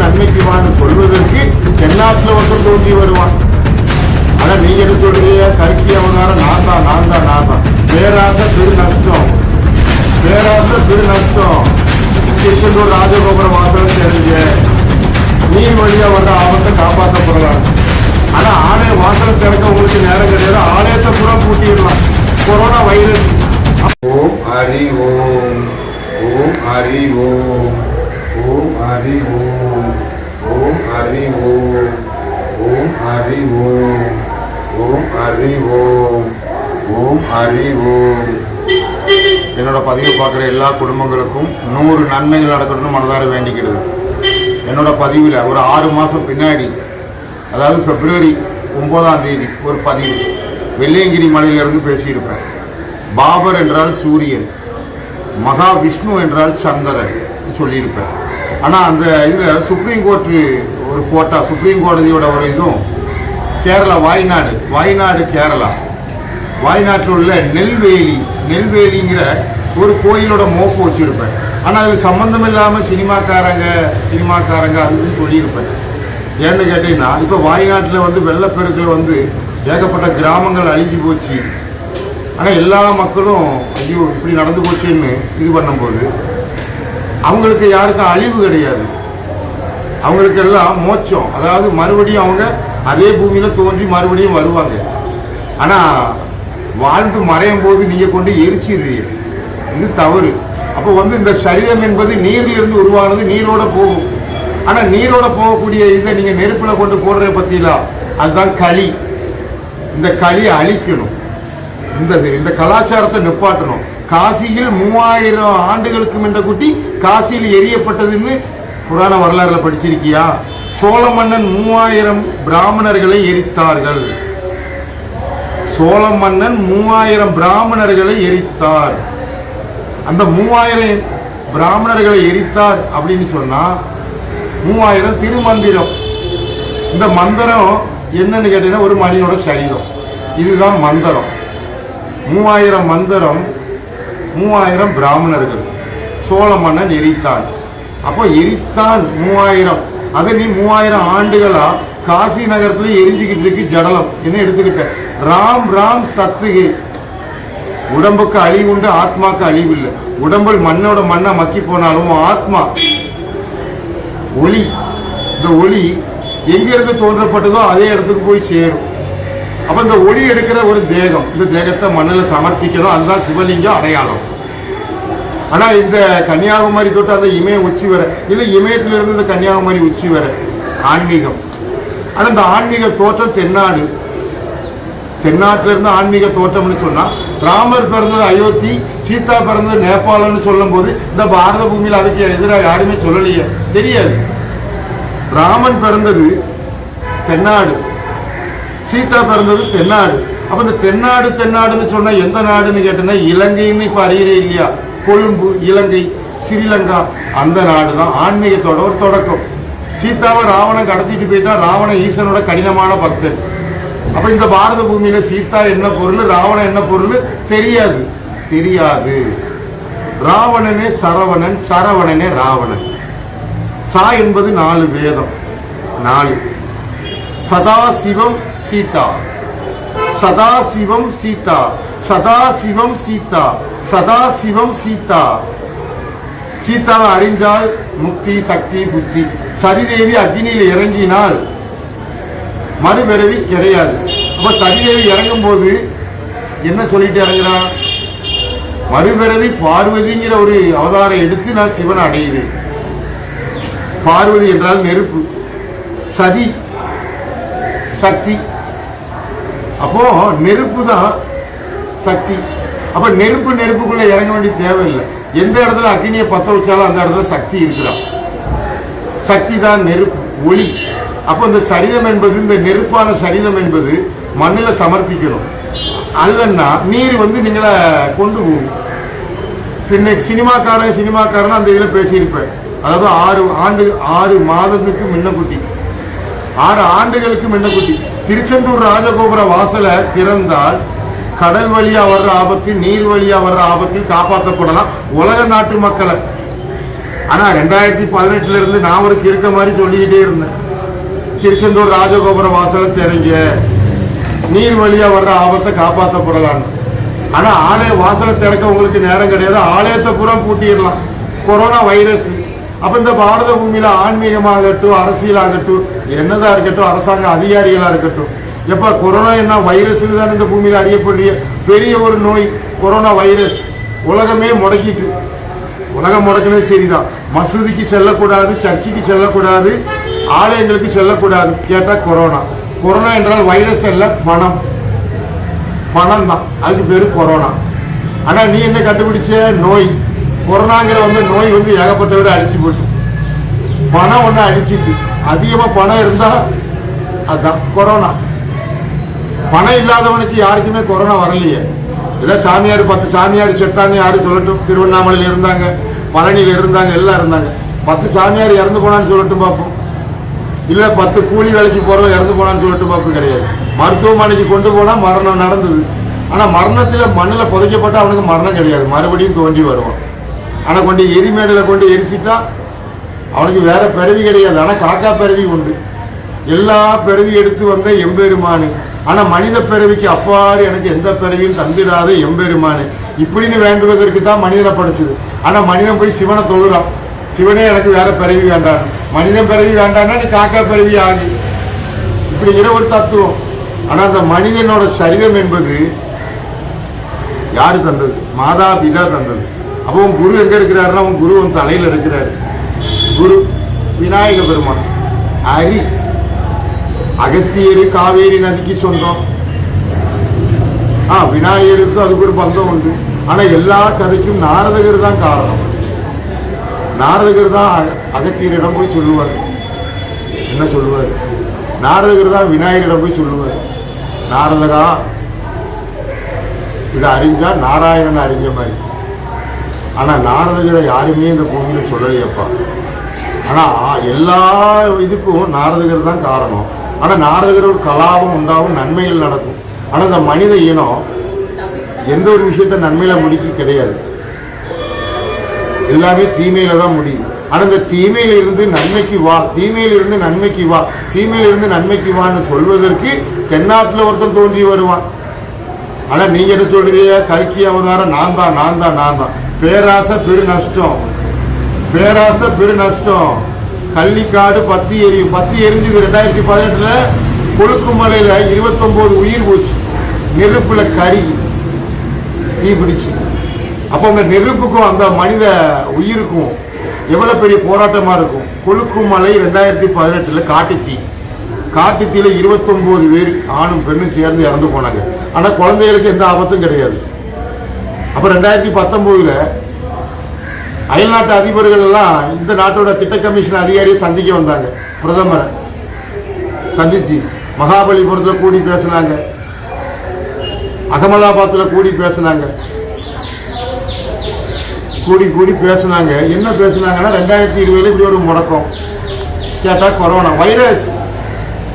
நன்மைக்கு வான்னு சொல்வதற்கு தென்னாட்டில் ஒருத்தர் தோன்றி வருவான். ஆனா நீங்க என்ன சொல்றீங்க? கருக்கி அவதாரம் நான் தான். பேராசை பெரு நஷ்டம், திருச்செந்தூர் ராஜகோபுர வாசல் தெரிஞ்ச நீர் வழியா வர்ற ஆபத்தை காப்பாற்றப்படலாம். ஆனா ஆலய வாசலை திறக்க உங்களுக்கு நேரம் கிடையாது. ஆலயத்தை பூரா பூட்டிடலாம். Corona virus. ஓம் ஹரி ஓம், ஓம் ஹரி ஓம், ஓம் ஹரி ஓம், ஓம் ஹரி ஓம், ஓம் ஹரி ஓம், ஓம் ஹரி ஓம், ஓம் ஹரி ஓம். என்னோட பதிவை பார்க்குற எல்லா குடும்பங்களுக்கும் 100 நன்மைகள் நடக்கணும்னு மனதார வேண்டிக்கிடுது. என்னோட பதிவில் ஒரு 6 மாதம் பின்னாடி, அதாவது பிப்ரவரி 9ஆம் தேதி ஒரு பதிவு வெள்ளையங்கிரி மலையிலிருந்து பேசியிருப்பேன். பாபர் என்றால் சூரியன், மகா விஷ்ணு என்றால் சந்திரன் சொல்லியிருப்பேன். ஆனால் அந்த இதில் சுப்ரீம் கோர்ட்டு ஒரு கோட்டா, சுப்ரீம் கோடதியோட ஒரு இதுவும் கேரளா, வாய்நாடு கேரளா, வாய்நாட்டில் உள்ள நெல்வேலிங்கிற ஒரு கோயிலோட மோப்பு வச்சுருப்பேன். ஆனால் அது சம்மந்தம் இல்லாமல் சினிமாக்காரங்க அதுன்னு சொல்லியிருப்பேன். ஏன்னு கேட்டீங்கன்னா, இப்போ வாய்நாட்டில் வந்து வெள்ளப்பெருக்கில் வந்து ஏகப்பட்ட கிராமங்கள் அழிஞ்சு போச்சு. ஆனால் எல்லா மக்களும் ஐயோ இப்படி நடந்து போச்சுன்னு இது பண்ணும்போது அவங்களுக்கு யாருக்கும் அழிவு கிடையாது. அவங்களுக்கெல்லாம் மோட்சம், அதாவது மறுபடியும் அவங்க அதே பூமியில் தோன்றி மறுபடியும் வருவாங்க. ஆனால் வாழ்ந்து மறையும் போது நீங்கள் கொண்டு எரிச்சிடுறீங்க, இது தவறு. அப்போ வந்து இந்த சரீரம் என்பது நீரிலிருந்து உருவானது, நீரோட போகும். ஆனால் நீரோட போகக்கூடிய இதை நீங்கள் நெருப்பில் கொண்டு போடுற பற்றிலா, அதுதான் களி. இந்த களியை அழிக்கணும், இந்த கலாச்சாரத்தை நிப்பாட்டணும். காசியில் 3000 ஆண்டுகளுக்கு முன்ன குட்டி காசியில் எரியப்பட்டதுன்னு புராண வரலாறுல படிச்சிருக்கியா? சோழ மன்னன் 3000 பிராமணர்களை எரித்தார்கள். சோழ மன்னன் 3000 பிராமணர்களை எரித்தார். அந்த 3000 பிராமணர்களை எரித்தார் அப்படின்னு சொன்னா 3000 திருமந்திரம். இந்த மந்திரம் என்னன்னு கேட்டீங்கன்னா ஒரு மனிதனோட சரீரம், இதுதான் மந்திரம். 3000 மந்திரம், 3000 பிராமணர்கள் சோழ மன்னன் எரித்தான். அப்போ எரித்தான் 3000. அதை நீ 3000 ஆண்டுகளா காசி நகரத்துல எரிஞ்சுக்கிட்டு இருக்கு ஜடலம். என்ன எடுத்துக்கிட்ட? ராம் சத்துகு. உடம்புக்கு அழிவு உண்டு, ஆத்மாக்கு அழிவு இல்லை. உடம்பில் மண்ணோட மண்ணை மக்கி போனாலும் ஆத்மா ஒளி, இந்த ஒளி எங்கிருந்து தோன்றப்பட்டதோ அதே இடத்துக்கு போய் சேரும். அப்ப இந்த ஒளி எடுக்கிற ஒரு தேகம், இந்த தேகத்தை மண்ணில் சமர்ப்பிக்கணும். அதுதான் சிவலிங்கம் அடையாளம். ஆனா இந்த கன்னியாகுமரி தொட்டு அந்த இமய உச்சி வர, இல்லை இமயத்திலிருந்து இந்த கன்னியாகுமரி உச்சி வர ஆன்மீகம். ஆனா இந்த ஆன்மீக தோற்றம் தென்னாட்டில இருந்து ஆன்மீக தோற்றம்னு சொன்னா, ராமர் பிறந்தது அயோத்தி, சீதா பிறந்தது நேபாளம்னு சொல்லும் போது இந்த பாரத பூமியில் அதுக்கு எதிராக யாருமே சொல்லலையே, தெரியாது. ராமன் பிறந்தது தென்னாடு, சீதா பிறந்தது தென்னாடு. அப்ப இந்த தென்னாடுன்னு சொன்னா எந்த நாடுன்னு கேட்டேன்னா இலங்கைன்னு இப்ப அறியறே இல்லையா? கொழும்பு, இலங்கை, ஸ்ரீலங்கா, அந்த நாடு தான் ஆன்மீகத்தோட ஒரு தொடக்கம். சீதாவை ராவணன் கடத்திட்டு போயிட்டா, ராவணன் ஈசனோட கடினமான பக்தன். அப்ப இந்த பாரத பூமியில சீதா என்ன பொருள், ராவணன் என்ன பொருள் தெரியாது. ராவணனே சரவணன், சரவணனே ராவணன். சா என்பது 4 வேதம், 4. சதாசிவம் சீதா, சதாசிவம் சீதா, சதாசிவம் சீதா, சதாசிவம் சீதா. சீதாவை அறிந்தால் முக்தி, சக்தி, புத்தி. சரிதேவி அக்னியில் இறங்கினால் மறுபிறவி கிடையாது. அப்ப சரிதேவி இறங்கும் போது என்ன சொல்லிட்டு இறங்குறா? மறுபிறவி பார்வதிங்கிற ஒரு அவதாரம் எடுத்து நான் சிவனை அடைவேன். பார்வதி என்றால் நெருப்பு, சதி சக்தி. அப்போ நெருப்பு தான் சக்தி. அப்ப நெருப்புக்குள்ள இறங்க வேண்டிய தேவையில்லை. எந்த இடத்துல அக்னியை பத்த வச்சாலும் அந்த இடத்துல சக்தி இருக்கிறா. சக்தி தான் நெருப்பு, ஒளி. அப்போ இந்த சரீரம் என்பது, இந்த நெருப்பான சரீரம் என்பது மண்ணில் சமர்ப்பிக்கணும். அல்லன்னா நீர் வந்து நீங்களை கொண்டு போகும். பின்ன சினிமாக்காரன் அந்த இதில் பேசியிருப்பேன். அதாவது 6 மாதத்துக்கு முன்னக்குட்டி, 6 ஆண்டுகளுக்கு முன்னக்குட்டி திருச்செந்தூர் ராஜகோபுர வாசலை திறந்தால் கடல் வழியா வர்ற ஆபத்தில், நீர் வழியா வர்ற ஆபத்தில் காப்பாற்றப்படலாம் உலக நாட்டு மக்களை. ஆனா 2018 இருந்து நான் ஒரு இருக்க மாதிரி சொல்லிக்கிட்டே இருந்தேன். திருச்செந்தூர் ராஜகோபுர வாசலை தெரிஞ்ச நீர் வழியா வர்ற ஆபத்தை காப்பாற்றப்படலான்னு. ஆனா ஆலய வாசலை திறக்க உங்களுக்கு நேரம் கிடையாது. ஆலயத்தை புறம் பூட்டிடலாம். Corona virus. அப்ப இந்த பாரத பூமியில ஆன்மீகமாகட்டும், அரசியலாகட்டும், என்னதான் இருக்கட்டும், அரசாங்க அதிகாரிகளா இருக்கட்டும், எப்ப கொரோனா என்ன வைரஸ் தான் இந்த பூமியில அறியப்படுற பெரிய ஒரு நோய் கொரோனா வைரஸ். உலகமே முடக்கிட்டு. உலகம் முடக்கினது சரிதான். மசூதிக்கு செல்லக்கூடாது, சர்ச்சுக்கு செல்லக்கூடாது, ஆலயங்களுக்கு செல்லக்கூடாது. கேட்டா கொரோனா. கொரோனா என்றால் வைரஸ் அல்ல, பணம். பணம் தான் அதுக்கு பேரு கொரோனா. ஆனா நீ என்ன கண்டுபிடிச்ச? நோய். கொரோனாங்கிற நோய் ஏகப்பட்டவரை அடிச்சு போட்டு பணம் ஒண்ணு அடிச்சுட்டு. அதிகமா பணம் இருந்தா அதுதான் கொரோனா. பணம் இல்லாதவனுக்கு யாருக்குமே கொரோனா வரலையே. ஏதோ சாமியார் 10 சாமியார் செத்தான்னு யாரும் சொல்லட்டும். திருவண்ணாமலையில் இருந்தாங்க, பழனியில் இருந்தாங்க, எல்லாம் இருந்தாங்க. 10 சாமியார் இறந்து போனான்னு சொல்லட்டும் பார்ப்போம். இல்ல 10 கூலி வேலைக்கு போறவங்க இறந்து போனான்னு சொல்லட்டும் பார்ப்போம். கிடையாது. மருத்துவமனைக்கு கொண்டு போனா மரணம் நடந்தது. ஆனா மரணத்துல மண்ணில் புதைக்கப்பட்ட அவனுக்கு மரணம் கிடையாது, மறுபடியும் தோன்றி வருவான். ஆனா கொண்டு எரிமேடையில கொண்டு எரிச்சிட்டா அவனுக்கு வேற பிறவி கிடையாது. ஆனா காக்கா பிறவி உண்டு. எல்லா பிறவி எடுத்து வந்த எம்பெருமானு. ஆனா மனித பிறவிக்கு அப்பாறு எனக்கு எந்த பிறவியும் தந்திடாத எம்பெருமானு இப்படின்னு வேண்டுவதற்கு தான் மனிதனை படைச்சது. ஆனா மனிதன் போய் சிவனை தொழுறான். சிவனே எனக்கு வேற பிறவி வேண்டாம், மனிதன் பிறவி வேண்டாம்னா நீ காக்கா பிறவி ஆகி, இப்படிங்கிற ஒரு தத்துவம். ஆனா அந்த மனிதனோட சரீரம் என்பது யாரு தந்தது? மாதா பிதா தந்தது. அப்போ உன் குரு எங்க இருக்கிறாருன்னா உன் குரு உன் தலையில இருக்கிறாரு. குரு விநாயக பெருமான். அரி அகஸ்தியரு காவேரி நதிக்கு சொந்தம். விநாயகருக்கு அதுக்கு ஒரு பந்தம் உண்டு. ஆனா எல்லா கதைக்கும் நாரதகர் தான் காரணம். நாரதகர் தான் அகத்தியரிடம் போய் சொல்லுவார். என்ன சொல்லுவார்? நாரதகர் தான் விநாயகரிடம் போய் சொல்லுவார், நாரதகா இதை அறிஞ்சா நாராயணன் அறிஞ்ச மாதிரி. ஆனா நாரதகரை யாருமே இந்த பூமியில சொல்லலையப்பா. ஆனா எல்லா இதுக்கும் நாரதகர் தான் காரணம். ஆனா நாரதகர் ஒரு கலாபம் உண்டாகும், நன்மைகள் நடக்கும். ஆனா இந்த மனித இனம் எந்த ஒரு விஷயத்த நன்மையில முடிக்க கிடையாது, எல்லாமே தீமையில தான் முடியுது. ஆனா இந்த தீமையில இருந்து நன்மைக்கு வா, தீமையில இருந்து நன்மைக்கு வா, தீமையில இருந்து நன்மைக்கு வான்னு சொல்வதற்கு தென்னாட்டுல ஒருத்தன் தோன்றி வருவான். ஆனா நீங்க என்ன சொல்றீங்க? கல்கி அவதாரம் நான் தான் நான் தான் நான் தான். பேராசை பெரு நஷ்டம், பேராசை பெரு நஷ்டம். கள்ளிக்காடு பத்தி எரிஞ்சுது 2018. கொழுக்குமலையில 29 உயிர் போச்சு. நெருப்புல கருகி தீ பிடிச்சு. அப்ப அந்த நெருப்புக்கும் அந்த மனித உயிருக்கும் எவ்வளவு பெரிய போராட்டமா இருக்கும். கொழுக்குமலை 2018 காட்டுத்தீல 29 பேர் ஆணும் பெண்ணும் சேர்ந்து இறந்து போனாங்க. ஆனா குழந்தைகளுக்கு எந்த ஆபத்தும் கிடையாது. அப்ப 2019 அயல்நாட்டு அதிபர்கள் எல்லாம் இந்த நாட்டோட திட்ட கமிஷன் அதிகாரியை சந்திக்க வந்தாங்க. பிரதமரை சந்திச்சு மகாபலிபுரத்துல கூடி பேசினாங்க, அகமதாபாத்ல கூடி பேசினாங்க. கூடி பேசினாங்க. என்ன பேசினாங்கன்னா 2020 இப்படி ஒரு முடக்கம். கேட்டா கொரோனா வைரஸ்,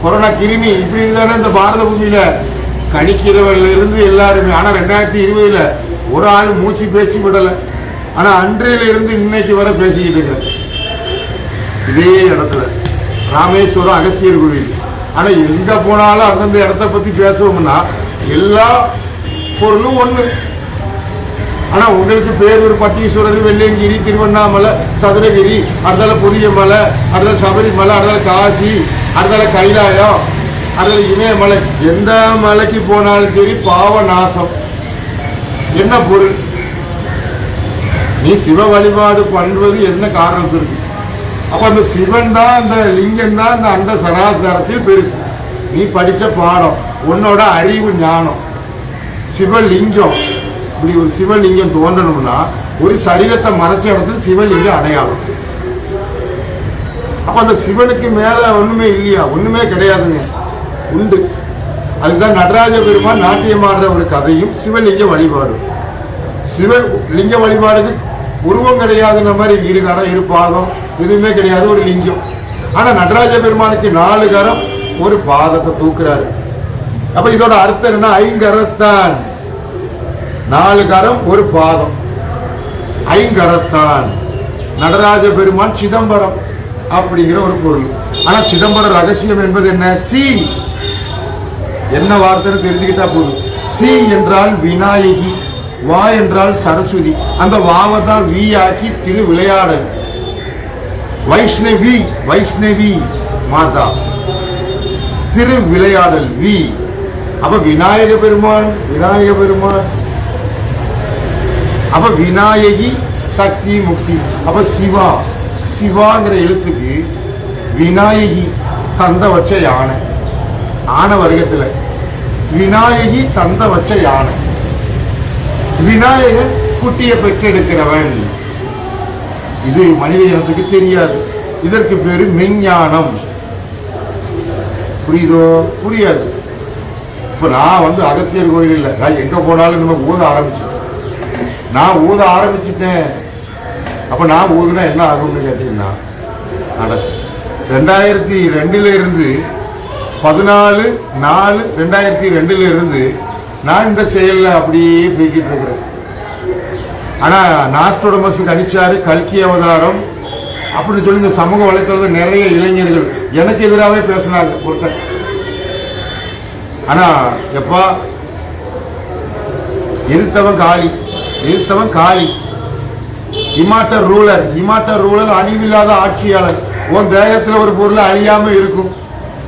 கொரோனா கிருமி இப்படி இருந்தானே இந்த பாரத பூமியில கணிக்கிறவர்கள் இருந்து எல்லாருமே. ஆனா 2020 ஒரு ஆள் மூச்சு பேச்சு விடல. ஆனா அன்றையில இருந்து இன்னைக்கு வரை பேசிக்கிட்டு இருக்கிறேன் இதே இடத்துல, ராமேஸ்வரம் அகத்தியர் கோவில். ஆனா எங்க போனாலும் அந்தந்த இடத்த பத்தி பேசுவோம்னா எல்லா பொருளும் ஒண்ணு. ஆனா உங்களுக்கு பேரூர், பட்டீஸ்வரர், வெள்ளையங்கிரி, திருவண்ணாமலை, சதுரகிரி, அடுத்தால புதிய மலை, அடுத்தால சபரிமலை, அடுத்தால காசி, அடுத்தால கைலாயம், அடுத்தால இமயமலை. எந்த மலைக்கு போனாலும் சரி பாவ நாசம். என்ன பொருள்? நீ சிவ வழிபாடு பண்றது என்ன காரணத்திற்கு? அப்ப அந்த சிவன் தான், அந்த லிங்கம் தான் இந்த அண்ட சராசரத்தில் பெருசு. நீ படிச்ச பாடம், உன்னோட அறிவு ஞானம். சிவலிங்கம், இப்படி ஒரு சிவலிங்கம் தோன்றணும்னா ஒரு சரீரத்தை மறைச்ச இடத்துல சிவலிங்கம் அடையாளம். அப்ப அந்த சிவனுக்கு மேல ஒண்ணுமே இல்லையா? ஒண்ணுமே கிடையாதுங்க. உண்டு. அதுதான் நடராஜ பெருமான் நாட்டியம் ஆடுற ஒரு கதையும் சிவலிங்க வழிபாடு. சிவலிங்க வழிபாடுக்கு உருவம் கிடையாதுன்ற மாதிரி இரு கரம் இரு பாதம் எதுவுமே கிடையாது, ஒரு லிங்கம். ஆனா நடராஜ பெருமானுக்கு 4 கரம் ஒரு பாதத்தை தூக்குறாரு. அப்ப இதோட அர்த்தம் என்ன? ஐங்கரத்தான். 4 கரம் ஒரு பாதம், ஐங்கரத்தான். நடராஜ பெருமான் சிதம்பரம் அப்படிங்கிற ஒரு பொருள். ஆனா சிதம்பரம் ரகசியம் என்பது என்ன? சி என்ன வார்த்தைன்னு தெரிஞ்சுக்கிட்டா போதும். சி என்றால் விநாயகி, வா என்றால் சரஸ்வதி. அந்த வாவை தான் வி ஆக்கி திரு விளையாடல். வைஷ்ணவி, வைஷ்ணவி மாதா, திரு விளையாடல் வி. அப்ப விநாயக பெருமான், விநாயக பெருமான். அப்ப விநாயகி சக்தி முக்தி. அப்ப சிவா, சிவாங்கிற எழுத்துக்கு விநாயகி தந்த வச்ச யானை. ஆன வர்க்கத்துல விநாயகி தந்த வச்ச யானை. விநாயகன் குட்டியை பெற்றெடுக்கிறவன். இது மனித இனத்துக்கு தெரியாது. இதற்கு பேரு மெஞ்ஞானம். புரியுதோ? புரியாது. இப்ப நான் அகத்தியர் கோயில் இல்லை, நான் எங்க போனாலும் நம்ம ஊத ஆரம்பிச்சேன். நான் ஊத ஆரம்பிச்சுட்டேன். அப்ப நான் ஊதுனா என்ன ஆகும்னு கேட்டீங்கன்னா நடக்கும். 2002 இருந்து 14/4/2002 இருந்து நான் இந்த செயல்ல அப்படியே போய்கிட்டு இருக்கிறேன். ஆனா நாஸ்டோடமஸ் கணிச்சாரு கல்கி அவதாரம் அப்படின்னு சொல்லி இந்த சமூக வலைத்தளத்தில் நிறைய இளைஞர்கள் எனக்கு எதிராகவே பேசினாங்க ஒருத்தர். ஆனா எப்பா எதிர்த்தவன் காளி, எதிர்த்தவன் காளி. இமாட்டர் ரூலர், இமாட்டர் ரூலர் அழிவில்லாத ஆட்சியாளர். உன் தேகத்துல ஒரு பொருள் அழியாம இருக்கும்,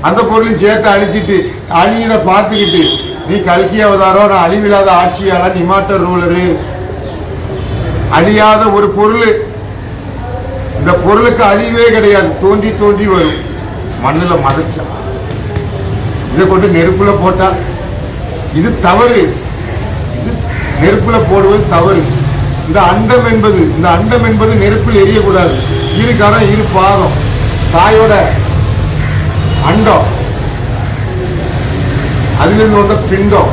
அந்த பொருளையும் சேர்த்து அழிச்சிட்டு அழியத பார்த்துக்கிட்டு நீ கல்கி அவதாரம், நான் அழிவில்லாத ஆட்சியாளர், இமாட்டர் ரூலரு. அழியாத ஒரு பொருள், இந்த பொருளுக்கு அழிவே கிடையாது, தோன்றி தோன்றி வரும். மண்ணில் மதைச்சா இதை கொண்டு நெருப்புல போட்டா இது தவறு. இது நெருப்புல போடுவது தவறு. இந்த அண்டம் என்பது, இந்த அண்டம் என்பது நெருப்பில் எரியக்கூடாது. இரு கரம், இரு பாதம், தாயோட அண்டம், அதுல இருந்து வந்த பிண்டம்.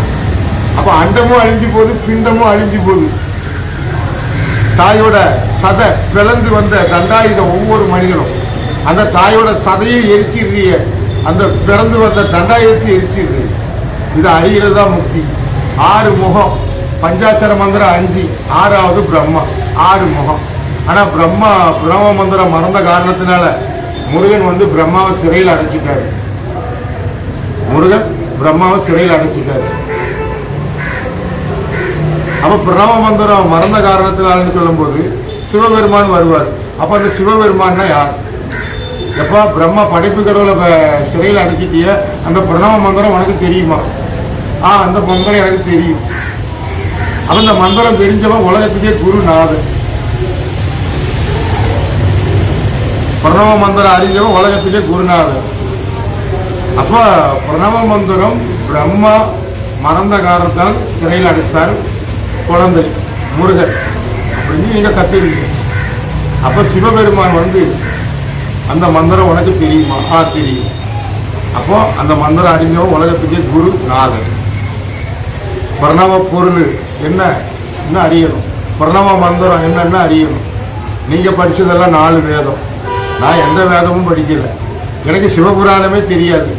அப்ப அண்டமும் அழிஞ்சு போகுது, பிண்டமும் அழிஞ்சு போகுது. தாயோட சதை பிளந்து வந்த தண்டாயுதம் ஒவ்வொரு மனிதனும் அந்த தாயோட சதையை எரிச்சிடுறிய, அந்த பிறந்து வந்த தண்டாயுதத்தை எரிச்சிடுது. இது அறிகிறது தான் முக்தி. 6 முகம், பஞ்சாட்சர மந்திரம் 5, 6வது பிரம்மா, 6 முகம். ஆனா பிரம்ம மந்திரம் மறந்த காரணத்தினால முருகன் பிரம்மாவை சிறையில் அடைச்சிட்டாரு. முருகன் பிரம்மாவை சிறையில் அடைச்சிட்டாரு. அப்ப பிரணவ மந்திரம் மறந்த காரணத்தினால சொல்லும் போது சிவபெருமான் வருவார். அப்ப அந்த சிவபெருமான்னா யார்? எப்பா பிரம்மா படைப்பு கடவுளை சிறையில் அடைச்சிட்டிய, அந்த பிரணவ மந்திரம் உனக்கு தெரியுமா? அந்த மந்திரம் எனக்கு தெரியும். அந்த மந்திரம் தெரிஞ்சவன் உலகத்துக்கே குருநாதன். பிரணவ மந்திரம் அறிஞ்சவன் உலகத்துக்கே குருநாதன். அப்ப பிரணவ மந்திரம் பிரம்மா மறந்த காரணத்தால் சிறையில் அடைத்தார் குழந்தை முருகன் அப்படின்னு நீங்க கத்துருக்கீங்க. அப்ப சிவபெருமான் அந்த மந்திரம் உனக்கு தெரியுமா? தெரியும். அப்போ அந்த மந்திரம் அறிஞ்சவன் உலகத்துக்கே குரு நாதன். பிரணவ பொருள் என்ன அறியணும், பிரணவ மந்திரம் என்னன்னு அறியணும். நீங்க படிச்சதெல்லாம் 4 வேதம், நான் எந்த வேதமும் படிக்கல. எனக்கு சிவபுராணமே தெரியாது.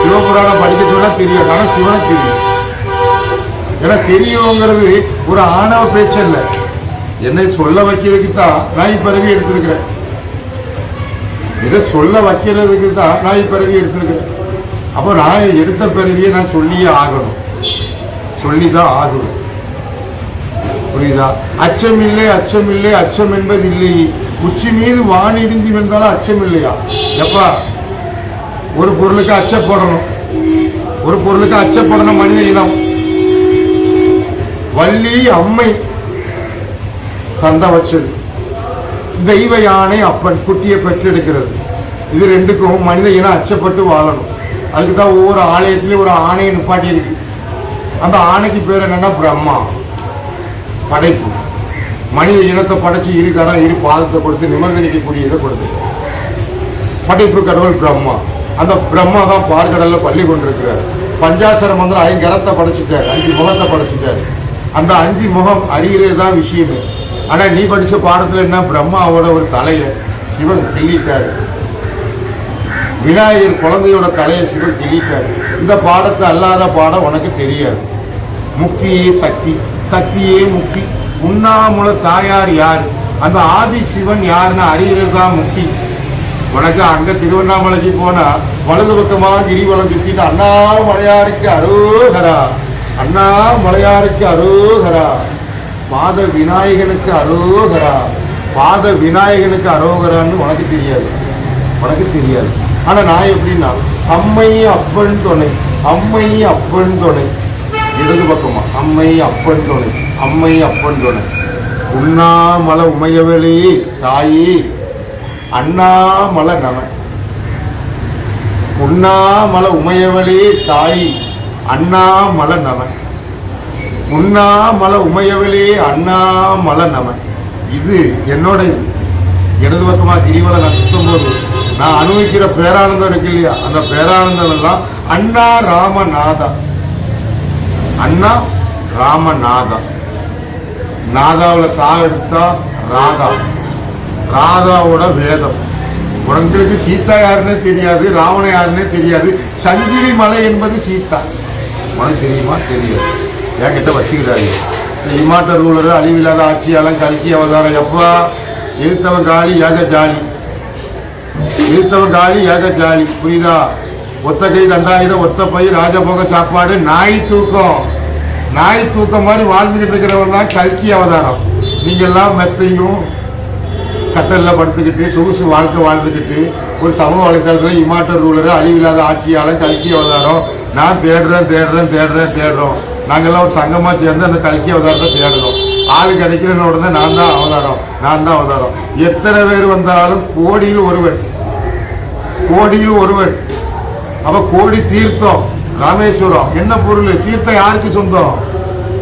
சிவபுராணம் படிக்க சொன்னா தெரியாது, ஆனா சிவனை தெரியும். ஏன்னா தெரியுங்கிறது ஒரு ஆணவ பேச்சு அல்ல, என்னை சொல்ல வைக்கிறதுக்கு தான் நான் இப்பிறவி எடுத்திருக்கிறேன். இதை சொல்ல வைக்கிறதுக்கு தான் நான் இப்பிறவி எடுத்திருக்கிறேன். அப்போ நான் எடுத்த பிறவியை நான் சொல்லியே ஆகணும், சொல்லிதான் ஆகணும். புரியுதா? அச்சம் இல்லை, அச்சம் இல்லை, அச்சம் என்பது இல்லை. உச்சி மீது வான் இடிஞ்சு வந்தாலும் அச்சம் இல்லையா? எப்பா ஒரு பொருளுக்கு அச்சப்படணும், ஒரு பொருளுக்கு அச்சப்படணும். மனித இனம் வள்ளி அம்மை தந்த வச்சது, தெய்வ யானை அப்பன் குட்டியை பெற்றெடுக்கிறது. இது ரெண்டுக்கும் மனித இனம் அச்சப்பட்டு வாழணும். அதுக்கு தான் ஒவ்வொரு ஆலயத்திலையும் ஒரு ஆணையை நிப்பாட்டி இருக்கு. அந்த ஆணைக்கு பேர் என்னன்னா பிரம்மா. படைப்பு, மனித இனத்தை படைச்சு இரு கரம் இரு பாதத்தை கொடுத்து நிமர்ந்தனிக்கக்கூடியதை கொடுத்து படைப்பு கடவுள் பிரம்மா. அந்த பிரம்மா தான் பார்க்கடல்ல பள்ளி கொண்டிருக்கிறார். பஞ்சாட்சர மந்திரம் 5 கரத்தை படைச்சிட்டாரு, 5 முகத்தை படைச்சிட்டாரு. அந்த 5 முகம் அறிகிறது தான் விஷயமே. ஆனா நீ படிச்ச பாடத்துல என்ன, பிரம்மாவோட ஒரு தலையை சிவன் கிள்ளிட்டாரு, விநாயகர் குழந்தையோட தலையை சிவன் கிள்ளிட்டாரு. இந்த பாடத்தை அல்லாத பாடம் உனக்கு தெரியாது. முக்தியே சக்தி, சக்தியே முக்தி. உண்ணாமுல தாயார் யாரு? அந்த ஆதி சிவன் யாருன்னு அறிகிறது தான் முக்தி. உனக்கு அங்க திருவண்ணாமலைக்கு போனா வலது பக்கமாக கிரிவலம் சுத்திட்டு அண்ணாமலையாருக்கு அரோகரா, அண்ணாமலையாருக்கு அரோகரா, பாத விநாயகனுக்கு அரோகரா, பாத விநாயகனுக்கு அரோகரான்னு உனக்கு தெரியாது, உனக்கு தெரியாது. ஆனா நான் எப்படின்னா அம்மை அப்பன் துணை, அம்மை அப்பன் துணை, இடது பக்கமா அம்மை அப்பன் துணை, அம்மை அப்பன் துணை. உண்ணாமலை உமையவளே தாயி அண்ணாமலை நம, உண்ணாமலை உமையவளே தாய் அண்ணாமலை நம, உண்ணாமலை உமையவளே அண்ணாமலை நம. இது என்னோட இது. இடது பக்கமா கிரிவலம் நான் சுத்தும் போது நான் அனுபவிக்கிற பேரானந்தம் இருக்கு இல்லையா, அந்த பேரானந்தம் எல்லாம் அண்ணா ராமநாதா, அண்ணா ராமநாதா. நாதாவில் தா எடுத்தா ராதா, ராதாவோட வேதம். உங்களுக்கு சீதா யாருன்னே தெரியாது, ராவண யாருன்னே தெரியாது. சங்கிரி மலை என்பது சீதா, உனக்கு தெரியுமா? தெரியாது. என்கிட்ட வச்சுக்கிறாரு. இந்த இமாட்ட ரூலர், அழிவில்லாத ஆட்சியாளன், கல்கி அவதாரம். எப்பா எழுத்தவன் காலி ஏக ஜாலி, எழுத்தவன் காலி ஏக ஜாலி, புரியுதா? ஒத்த கை தண்டாயுதம், ஒத்த பை, ராஜபோக சாப்பாடு, நாய் தூக்கம், நாய் தூக்கம் மாதிரி வாழ்ந்துகிட்டு இருக்கிறவன் தான் கல்கி அவதாரம். நீங்கெல்லாம் மெத்தையும் கட்டல்ல படுத்துக்கிட்டு சொகுசு வாழ்க்கை வாழ்ந்துக்கிட்டு ஒரு சமூக வலைத்தளத்தில் இமாட்ட ரூலர், அழிவில்லாத ஆட்சியாளன், கல்கி அவதாரம். நான் தேடுறேன் தேடுறேன் தேடுறேன் தேடுறோம். நாங்கள்லாம் ஒரு சங்கமா சேர்ந்து அந்த கல்கி அவதாரத்தை தேடுறோம். ஆளு கிடைக்கிறன்னு உடனே நான் தான் அவதாரம், நான் தான் அவதாரம். எத்தனை பேர் வந்தாலும் கோடியில் ஒருவன், கோடியில் ஒருவன். அப்ப கோடி தீர்த்தம் ராமேஸ்வரம் என்ன பொருள்? தீர்த்தம் யாருக்கு சொந்தம்?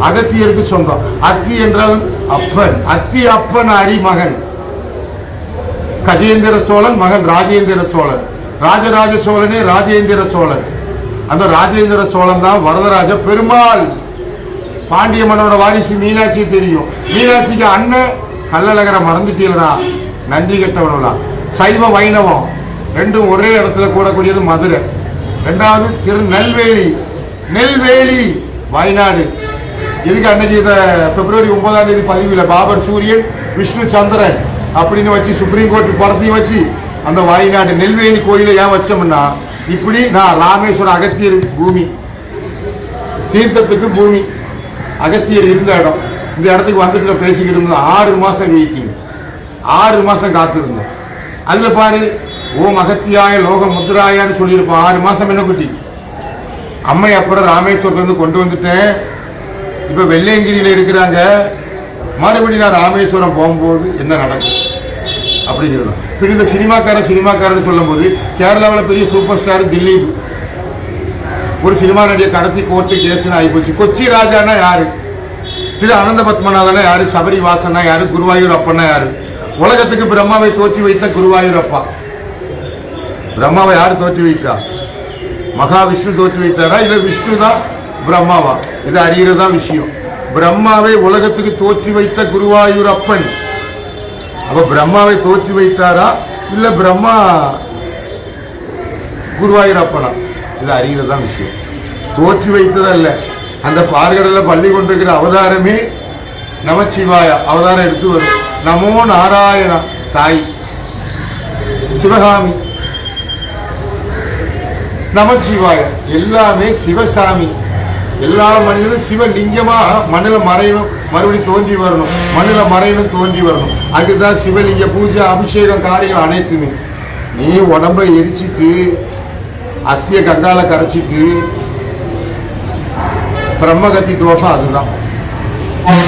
அகத்தியருக்கு சொந்தம். அத்தி என்றால் அப்பன், அத்தி அப்பன் அரி மகன் கஜேந்திர சோழன், மகன் ராஜேந்திர சோழன். ராஜராஜ சோழனே ராஜேந்திர சோழன். அந்த ராஜேந்திர சோழன் தான் வரதராஜ பெருமாள். பாண்டிய மன்னனோட வாரிசு மீனாட்சி தெரியும். மீனாட்சிக்கு அண்ணன் கள்ளழகரை மறந்துட்டீங்களா? நன்றி கெட்டவனா. சைவ வைணவம் ரெண்டும் ஒரே இடத்துல கூடக்கூடியது மதுரை. ரெண்டாவது திருநெல்வேலி, நெல்வேலி வயநாடு. இதுக்கு அன்னைக்கு பிப்ரவரி 9ஆம் தேதி பதிவில் பாபர் சூரியன், விஷ்ணு சந்திரன் அப்படின்னு வச்சு சுப்ரீம் கோர்ட் படத்தையும் வச்சு அந்த வயநாடு நெல்வேலி கோயிலை ஏன் வச்சோம்னா, இப்படி நான் ராமேஸ்வரம் அகத்தியர் பூமி, தீர்த்தத்துக்கு பூமி, அகத்தியர் இருந்த இடம். இந்த இடத்துக்கு வந்துட்டு பேசிக்கிட்டு இருந்தோம். 6 மாசம் வெயிட்டிங், 6 மாசம் காத்திருந்தோம். அதுல பாரு, ஓம் அகத்தியாய லோக முத்ராயான்னு சொல்லியிருப்போம். 6 மாசம் என்ன குட்டி அம்மை. அப்புறம் ராமேஸ்வரத்துல கொண்டு வந்துட்டேன். இப்ப வெள்ளையங்கிரியில இருக்கிறாங்க. மறுபடியும் நான் ராமேஸ்வரம் போகும்போது என்ன நடக்கும் அப்படிங்கிறது. பின் இந்த சினிமாக்காரன்னு சொல்லும் போது கேரளாவில் பெரிய சூப்பர் ஸ்டார் திலீப் ஒரு சினிமா நடிகை கடத்தி கோர்ட்டு கேஸ்ன்னு ஆகிப்போச்சு. கொச்சி ராஜானா யாரு? திரு அனந்த பத்மநாதனா யாரு? சபரி வாசனா யாரு? குருவாயூர் அப்பன்னா யாரு? உலகத்துக்கு பிரம்மாவை தோற்றி வைத்த குருவாயூர் அப்பா. பிரம்மாவை யாரு தோற்றி வைத்தா? மகாவிஷ்ணு தோற்றி வைத்தாரா இல்ல விஷ்ணு தான் பிரம்மாவா? இது அறியறதா விஷயம். பிரம்மாவை உலகத்துக்கு தோற்றி வைத்த குருவாயூர் அப்பன். அப்ப பிரம்மாவை தோற்றி வைத்தாரா இல்ல பிரம்மா குருவாயூர் அப்பனா? இது அறியறதா விஷயம். தோற்றி வைத்ததல்ல. அந்த பார்கடல பள்ளி கொண்டிருக்கிற அவதாரமே நமச்சிவாய அவதாரம் எடுத்து வரும். நமோ நாராயணா தாய் சிவகாமி, நமச்சிவாய எல்லாமே சிவசாமி. எல்லா மனிதனும் சிவலிங்கமா மண்ணில் மறையணும், மறுபடியும் தோன்றி வரணும், மண்ணில் மறையணும், தோன்றி வரணும். அதுதான் சிவலிங்க பூஜை, அபிஷேகம், காரியங்கள் அனைத்துமே. நீ உடம்பை எரிச்சிட்டு அஸ்திய கங்கால கரைச்சிட்டு பிரம்மகத்தி தோஷம் அதுதான்.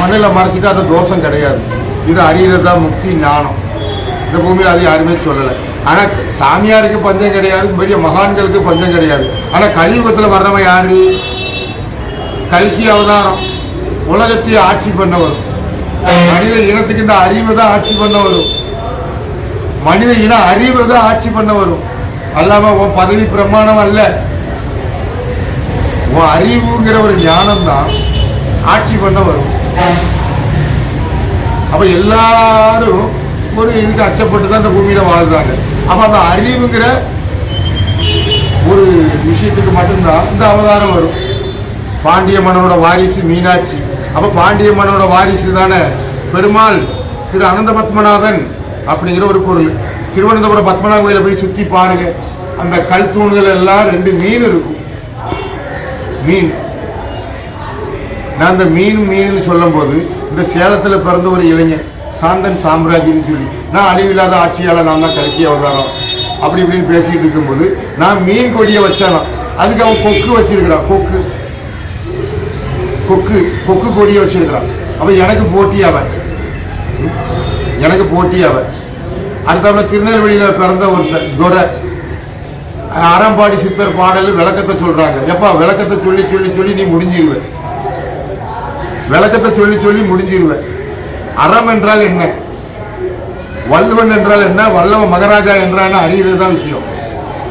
மண்ணில் மறைச்சிட்டு அந்த தோஷம் கிடையாது. இது அறியறதா முக்தி ஞானம். இந்த பூமியில் அது யாருமே சொல்லலை. ஆனா சாமியாருக்கு பஞ்சம் கிடையாது, பெரிய மகான்களுக்கு பஞ்சம் கிடையாது. ஆனா கலியுகத்துல வர்றவன் யாரு? கல்கி அவதாரம். உலகத்தையே ஆட்சி பண்ண வரும். மனித இனத்துக்கு இந்த அறிவு தான் ஆட்சி பண்ண வரும். மனித இன அறிவு தான் ஆட்சி பண்ண வரும். அல்லாம உன் பதவி பிரமாணம் அல்ல, உன் அறிவுங்கிற ஒரு ஞானம் தான் ஆட்சி பண்ண வரும். அப்ப எல்லாரும் ஒரு இதுக்கு அச்சப்பட்டு தான் இந்த பூமியில வாழ்றாங்க. அப்ப அந்த அறிவுங்கிற ஒரு விஷயத்துக்கு மட்டும்தான் இந்த அவதாரம் வரும். பாண்டிய மன்னனோட வாரிசு மீனாட்சி. அப்ப பாண்டிய மன்னனோட வாரிசு தானே பெருமாள். திரு அனந்த பத்மநாதன் அப்படிங்கிற ஒரு பொருள். திருவனந்தபுரம் பத்மநாத கோயில போய் சுத்தி பாருங்க, அந்த கல் தூண்கள் எல்லாம் 2 மீன் இருக்கும். மீன், நான் அந்த மீன் சொல்லும் போது இந்த சேலத்துல பிறந்த ஒரு இளைஞன் சாந்தன் சாம்ராஜ்யன்னு சொல்லி, நான் அழிவில்லாத ஆட்சியாளர், நான் தான் கல்கி அவதாரம் அப்படி இப்படின்னு பேசிட்டு இருக்கும்போது நான் மீன் கொடியை வச்சானா, அதுக்கு அவன் கொக்கு வச்சிருக்கிறான். கொக்கு கொடியை வச்சிருக்கிறான். அப்ப எனக்கு போட்டி அவன். அடுத்த திருநெல்வேலியில பிறந்த ஒருத்தர் துரை, அறம்பாடி சித்தர் பாடல் விளக்கத்தை சொல்றாங்க. எப்பா விளக்கத்தை சொல்லி நீ முடிஞ்சிருவ. விளக்கத்தை சொல்லி முடிஞ்சிருவ. அறம் என்றால் என்ன, வள்ளுவன் என்றால் என்ன, வல்லவ மகாராஜா என்றால் அறியறதுதான் விஷயம்.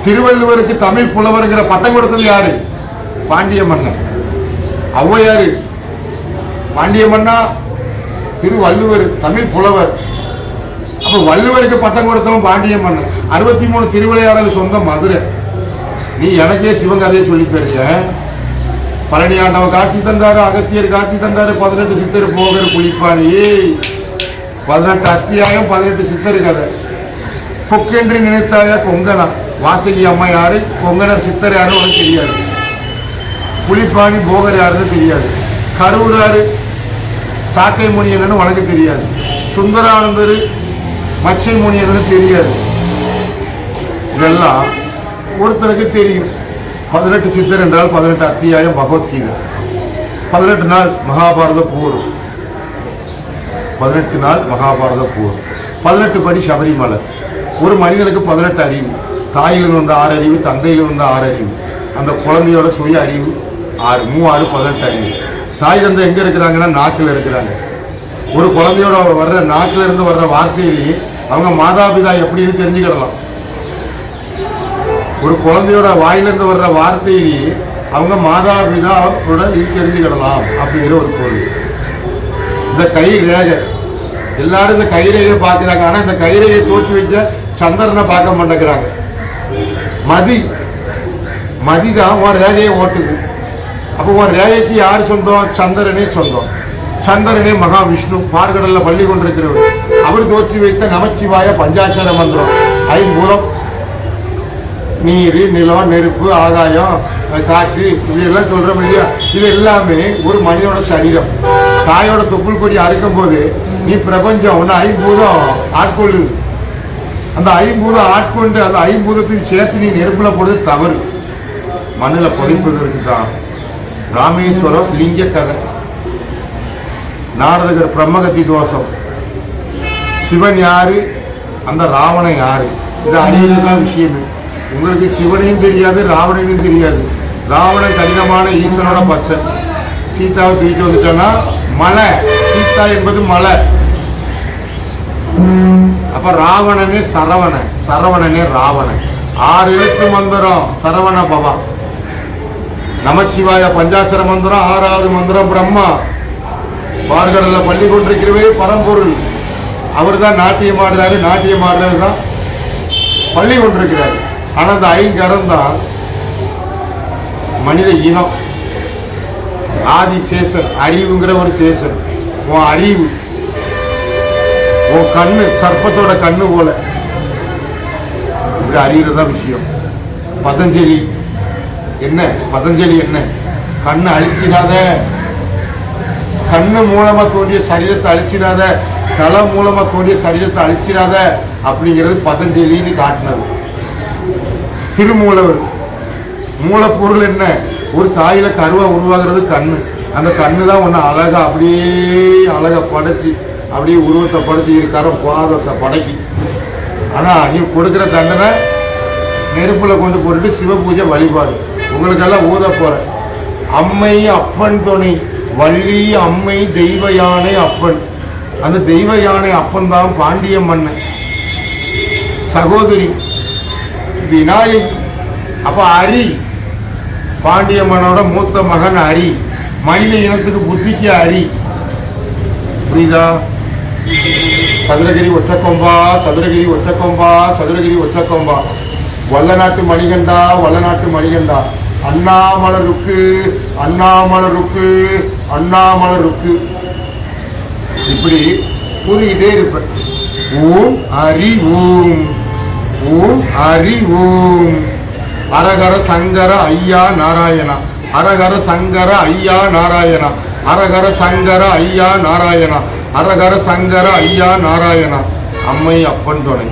திருவள்ளுவருக்கு தமிழ் புலவருங்கிற பட்டம் கொடுத்தது யாரு? பாண்டிய மன்னன். ஔவையாரு பாண்டிய மன்னா, திருவள்ளுவர் தமிழ் புலவர். அப்ப வள்ளுவருக்கு பட்டம் கொடுத்தவன் பாண்டிய மன்னன். 63 திருவிளையாடல் சொந்த மதுரை. நீ எனக்கே சிவகதையை சொல்லி தரிய. பழனி ஆண்டவன் காட்சி தந்தாரு, அகத்தியர் காட்சி தந்தாரு, 18 சித்தர் போகர் புலிப்பாணி, 18 அத்தியாயம் 18 சித்தர் கதை. கொக்கென்று நினைத்தாயா கொங்கனா, வாசகி அம்மா யாரு, கொங்கனர் சித்தர் யாருன்னு உனக்கு தெரியாது. புலிப்பாணி போகர் யாருன்னு தெரியாது. கரூராரு சாட்டை முனியன்னு உனக்கு தெரியாது. சுந்தரானந்தர் மச்சை முனியன்னு தெரியாது. இதெல்லாம் ஒருத்தருக்கு தெரியும். 18 சித்தர் என்றால் 18 அத்தியாயம் பகவத்கீதை, 18 நாள் மகாபாரத போர், 18 நாள் மகாபாரத போர், 18 படி சபரிமலை. ஒரு மனிதனுக்கு 18 அறிவு. தாயிலிருந்து வந்த 6 அறிவு, தந்தையிலிருந்து வந்த 6 அறிவு, அந்த குழந்தையோட சுய அறிவு 6, 3, 6, 18 அறிவு. தாய் தந்தை எங்க இருக்கிறாங்கன்னா நாக்கில் இருக்கிறாங்க. ஒரு குழந்தையோட வர்ற நாக்கில இருந்து வர்ற வார்த்தையிலேயே அவங்க மாதாபிதா எப்படின்னு தெரிஞ்சுக்கிடலாம். ஒரு குழந்தையோட வாயிலிருந்து வர்ற வார்த்தையிலேயே அவங்க மாதாபிதாவோட இது தெரிஞ்சுக்கிடலாம் அப்படிங்கிற ஒரு பொருள். இந்த கை ரேகை, எல்லாரும் இந்த கைரேகையை பார்க்கிறாங்க. ஆனா இந்த கைரேகையை தோற்றி வச்ச சந்திரனை பார்க்க மாட்டேங்கிறாங்க. மதிதான் உன் ரேகையை ஓட்டுது. அப்போ உன் ரேகைக்கு யார் சொந்தம்? சந்திரனே சொந்தம். சந்திரனே மகாவிஷ்ணு, பார்கடல்ல பள்ளி கொண்டிருக்கிறவர். அவர் தோற்றி வைத்த நமச்சிவாய பஞ்சாட்சர மந்திரம், ஐம்பூலம், நீர், நிலம், நெருப்பு, ஆகாயம், காற்று, இப்படி எல்லாம் சொல்றோம் இல்லையா? இது எல்லாமே ஒரு மனிதனோட சரீரம். தாயோட தொப்புள் கொடி அறுக்கும் போது நீ பிரபஞ்சம் ஒன்று 5 பூதம் ஆட்கொள்ளுது. அந்த 5 பூதம் ஆட்கொண்டு அந்த 5 பூதத்துக்கு சேர்த்து நீ நெருப்புல போடுறது தவறு. மண்ணில் புதைப்பதற்கு தான். ராமேஸ்வரம் லிங்க கதை, நாரதகர் பிரம்மகத்தி தோஷம், சிவன் யாரு, அந்த ராவணன் யாரு, இது அறியறதுதான் விஷயமே. உங்களுக்கு சிவனையும் தெரியாது, ராவணனையும் தெரியாது. ராவணன் கடினமான ஈஸ்வரோட பக்தன். சீதாவை தூக்கிட்டு வந்துட்டோன்னா மலை, சீதா என்பது மலை. அப்ப ராவணனே சரவணன், சரவணனே ராவணன். 6 எழுத்து மந்திரம் சரவண பவா. நமச்சிவாய பஞ்சாட்சர மந்திரம் 6வது மந்திரம் பிரம்மா. பார்கடல்ல பள்ளி கொண்டிருக்கிறவே பரம்பொருள். அவர் தான் நாட்டியம் ஆடுறாரு, நாட்டியம் ஆடுறது தான் பள்ளி கொண்டிருக்கிறாரு. ஆனா அந்த 5 கரம் தான் மனித இனம். ஆதிசேஷன், அறிவுங்கிற ஒரு சேஷன். உன் அறிவு, உன் கண்ணு சர்ப்பத்தோட கண்ணு போல, இப்படி அறியறதா விஷயம். பதஞ்சலி என்ன, பதஞ்சலி என்ன, கண்ணு அழிச்சிடாத, கண்ணு மூலமா தோன்றிய சரீரத்தை அழிச்சிடாத, தலை மூலமா தோன்றிய சரீரத்தை அழிச்சிடாத அப்படிங்கிறது பதஞ்சலின்னு காட்டினது. திருமூலவர் மூலப்பொருள் என்ன, ஒரு தாயில கருவா உருவாகிறது கண்ணு. அந்த கண்ணு தான் ஒன்று அழகா அப்படியே அழகா படைச்சி அப்படியே உருவத்தை படைச்சி இருக்கார பாதத்தை படைக்கி. ஆனா நீ கொடுக்குற தண்டனை நெருப்புல கொண்டு போட்டுட்டு சிவ பூஜை வழிபாடு. உங்களுக்கெல்லாம் ஊத போற அம்மை அப்பன் துணை, வள்ளி அம்மை தெய்வ யானை அப்பன். அந்த தெய்வ யானை அப்பன் தான் பாண்டிய மன்னன். சகோதரி விநாயகி. அப்ப அரி, பாண்டிய மன்னனோட மூத்த மகன் அரி. மனித இனத்துக்கு புத்திக்கு அரி. புரியுதா? சதுரகிரி ஒற்றக்கொம்பா, சதுரகிரி ஒற்றக்கொம்பா, சதுரகிரி ஒற்றக்கொம்பா. வல்லநாட்டு மணிகண்டா, வல்லநாட்டு மணிகண்டா. அண்ணாமலருக்கு, அண்ணாமலருக்கு, அண்ணாமலருக்கு. இப்படி ஊதிக்கிட்டே இருப்பேன். ஓம் ஹரி ஓம், ஓம் ஹரி ஓம். அரகர சங்கர ஐயா நாராயணா, அரகர சங்கர ஐயா நாராயணா, அரகர சங்கர ஐயா நாராயணா, அரகர சங்கர ஐயா நாராயணா. அம்மை அப்பன் துணை.